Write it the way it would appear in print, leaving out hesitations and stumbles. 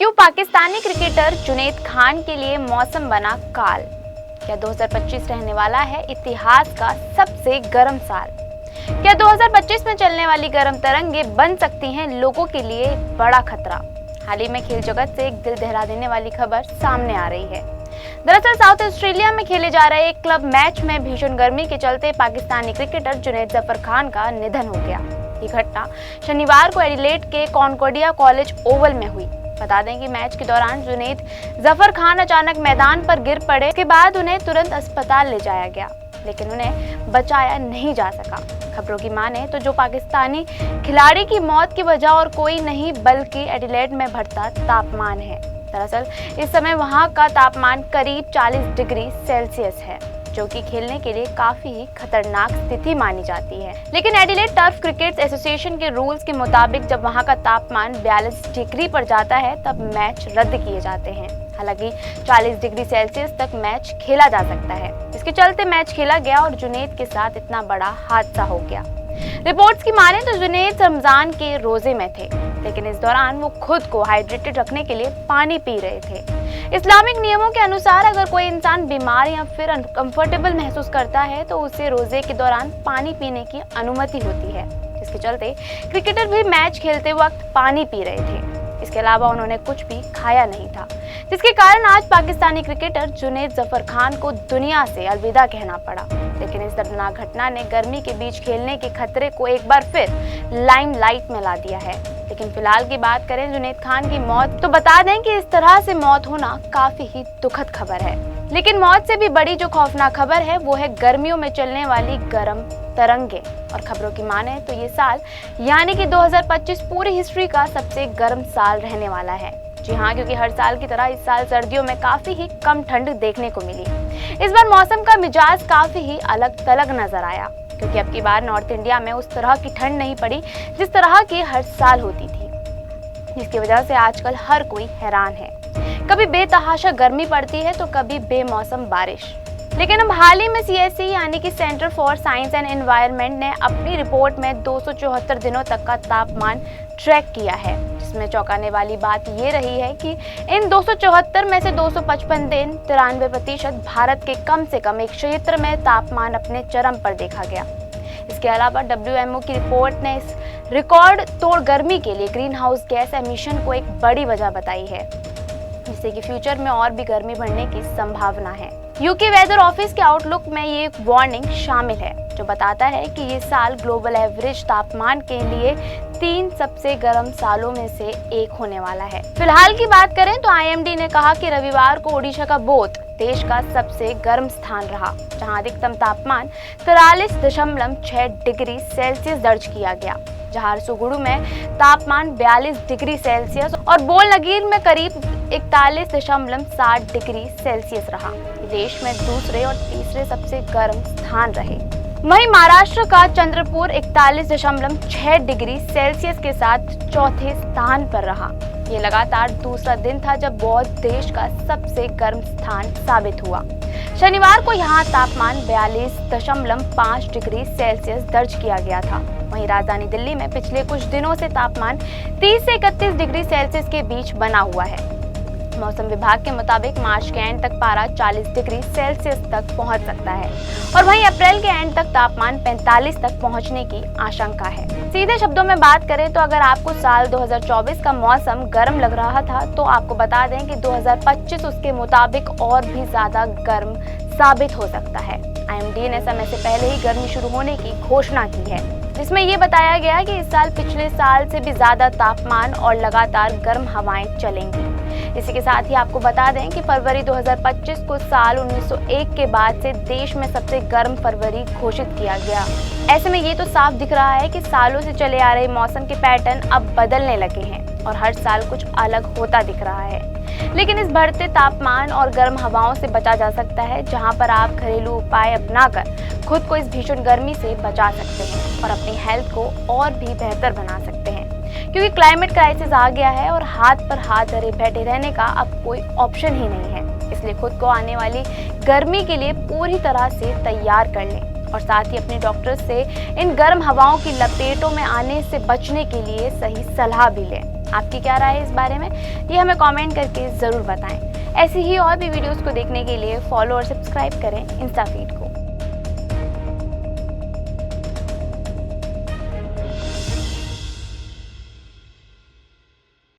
क्यों पाकिस्तानी क्रिकेटर जुनैद खान के लिए मौसम बना काल? क्या 2025 रहने वाला है इतिहास का सबसे गर्म साल? क्या 2025 में चलने वाली गर्म तरंगें बन सकती हैं लोगों के लिए एक बड़ा खतरा? हाल ही में खेल जगत से एक दिल दहला देने वाली खबर सामने आ रही है। दरअसल साउथ ऑस्ट्रेलिया में खेले जा रहे एक क्लब मैच में भीषण गर्मी के चलते पाकिस्तानी क्रिकेटर जुनैद जफर खान का निधन हो गया। ये घटना शनिवार को एडिलेड के कॉन्कॉर्डिया कॉलेज ओवल में हुई। बता दें कि मैच के दौरान जुनैद जफर खान अचानक मैदान पर गिर पड़े। इसके बाद उन्हें तुरंत अस्पताल ले जाया गया, लेकिन उन्हें बचाया नहीं जा सका। खबरों की माने तो जो पाकिस्तानी खिलाड़ी की मौत की वजह और कोई नहीं बल्कि एडिलेड में बढ़ता तापमान है। दरअसल इस समय वहां का तापमान करीब 40 डिग्री सेल्सियस है, जो कि खेलने के लिए काफी ही खतरनाक स्थिति मानी जाती है। लेकिन एडिलेड टर्फ क्रिकेट एसोसिएशन के रूल्स के मुताबिक जब वहां का तापमान 42 डिग्री पर जाता है तब मैच रद्द किए जाते हैं। हालांकि 40 डिग्री सेल्सियस तक मैच खेला जा सकता है। इसके चलते मैच खेला गया और जुनैद के साथ इतना बड़ा हादसा हो गया। रिपोर्ट्स की माने तो जुनैद रमजान के रोजे में थे, लेकिन इस दौरान वो खुद को हाइड्रेटेड रखने के लिए पानी पी रहे थे। इस्लामिक नियमों के अनुसार अगर कोई इंसान बीमार या फिर अनकंफर्टेबल महसूस करता है तो उसे रोजे के दौरान पानी पीने की अनुमति होती है। इसके चलते क्रिकेटर भी मैच खेलते वक्त पानी पी रहे थे। इसके अलावा उन्होंने कुछ भी खाया नहीं था, जिसके कारण आज पाकिस्तानी क्रिकेटर जुनैद जफर खान को दुनिया से अलविदा कहना पड़ा। लेकिन इस दर्दनाक घटना ने गर्मी के बीच खेलने के खतरे को एक बार फिर लाइमलाइट में ला दिया है। लेकिन फिलहाल की बात करें जुनैद खान की मौत, तो बता दें कि इस तरह से मौत होना काफी ही दुखद खबर है। लेकिन मौत से भी बड़ी जो खौफनाक खबर है वो है गर्मियों में चलने वाली गर्म तरंगे। और खबरों की माने तो ये साल यानी कि 2025 पूरी हिस्ट्री का सबसे गर्म साल रहने वाला है। जी हाँ, क्योंकि हर साल की तरह इस साल सर्दियों में काफी ही कम ठंड देखने को मिली। इस बार मौसम का मिजाज काफी ही अलग थलग नजर आया, क्योंकि अब की बार नॉर्थ इंडिया में उस तरह की ठंड नहीं पड़ी जिस तरह की हर साल होती थी, जिसकी वजह से आजकल हर कोई हैरान है। कभी बेतहाशा गर्मी पड़ती है तो कभी बेमौसम बारिश। लेकिन अब हाल ही में CSE यानी कि centre for science and environment ने अपनी रिपोर्ट में 274 दिनों तक का तापमान ट्रैक किया है, जिसमें चौंकाने वाली बात ये रही है कि इन 274 में से 255 दिन 93% भारत के कम से कम एक क्षेत्र में तापमान अपने चरम पर देखा गया। इसके अलावा WMO की रिपोर्ट ने इस रिकॉर्ड तोड़ गर्मी के लिए ग्रीन हाउस गैस एमिशन को एक बड़ी वजह बताई है, जिससे कि फ्यूचर में और भी गर्मी बढ़ने की संभावना है। यूके वेदर ऑफिस के आउटलुक में ये एक वार्निंग शामिल है, जो बताता है कि ये साल ग्लोबल एवरेज तापमान के लिए 3 सबसे गर्म सालों में से एक होने वाला है। फिलहाल की बात करें तो IMD ने कहा कि रविवार को ओडिशा का बोध देश का सबसे गर्म स्थान रहा, जहां अधिकतम तापमान 43.6 डिग्री सेल्सियस दर्ज किया गया। झारसुगुड़ू में तापमान 42 डिग्री सेल्सियस और बोलनगीर में करीब 41.7 डिग्री सेल्सियस रहा। देश में दूसरे और तीसरे सबसे गर्म स्थान रहे। वहीं महाराष्ट्र का चंद्रपुर 41.6 डिग्री सेल्सियस के साथ चौथे स्थान पर रहा। ये लगातार दूसरा दिन था जब बौद्ध देश का सबसे गर्म स्थान साबित हुआ। शनिवार को यहाँ तापमान 42.5 डिग्री सेल्सियस दर्ज किया गया था। वहीं राजधानी दिल्ली में पिछले कुछ दिनों से तापमान 30 से 31 डिग्री सेल्सियस के बीच बना हुआ है। मौसम विभाग के मुताबिक मार्च के एंड तक पारा 40 डिग्री सेल्सियस तक पहुंच सकता है और वहीं अप्रैल के एंड तक तापमान 45 तक पहुंचने की आशंका है। सीधे शब्दों में बात करें तो अगर आपको साल 2024 का मौसम गर्म लग रहा था तो आपको बता दें कि 2025 उसके मुताबिक और भी ज्यादा गर्म साबित हो सकता है। IMD ने समय से पहले ही गर्मी शुरू होने की घोषणा की है, जिसमें ये बताया गया कि इस साल पिछले साल से भी ज्यादा तापमान और लगातार गर्म हवाएं चलेंगी। इसी के साथ ही आपको बता दें कि फरवरी 2025 को साल 1901 के बाद से देश में सबसे गर्म फरवरी घोषित किया गया। ऐसे में ये तो साफ दिख रहा है कि सालों से चले आ रहे मौसम के पैटर्न अब बदलने लगे हैं और हर साल कुछ अलग होता दिख रहा है। लेकिन इस बढ़ते तापमान और गर्म हवाओं से बचा जा सकता है, जहां पर आप घरेलू उपाय अपनाकर खुद को इस भीषण गर्मी से बचा सकते हैं और अपनी हेल्थ को और भी बेहतर बना सकते हैं, क्योंकि क्लाइमेट क्राइसिस आ गया है और हाथ पर हाथ धरे बैठे रहने का अब कोई ऑप्शन ही नहीं है। इसलिए खुद को आने वाली गर्मी के लिए पूरी तरह से तैयार कर लें और साथ ही अपने डॉक्टर से इन गर्म हवाओं की लपेटों में आने से बचने के लिए सही सलाह भी लें। आपकी क्या राय है इस बारे में, ये हमें कमेंट करके ज़रूर बताएं। ऐसी ही और भी वीडियोस को देखने के लिए फॉलो और सब्सक्राइब करें इंस्टा फीड को।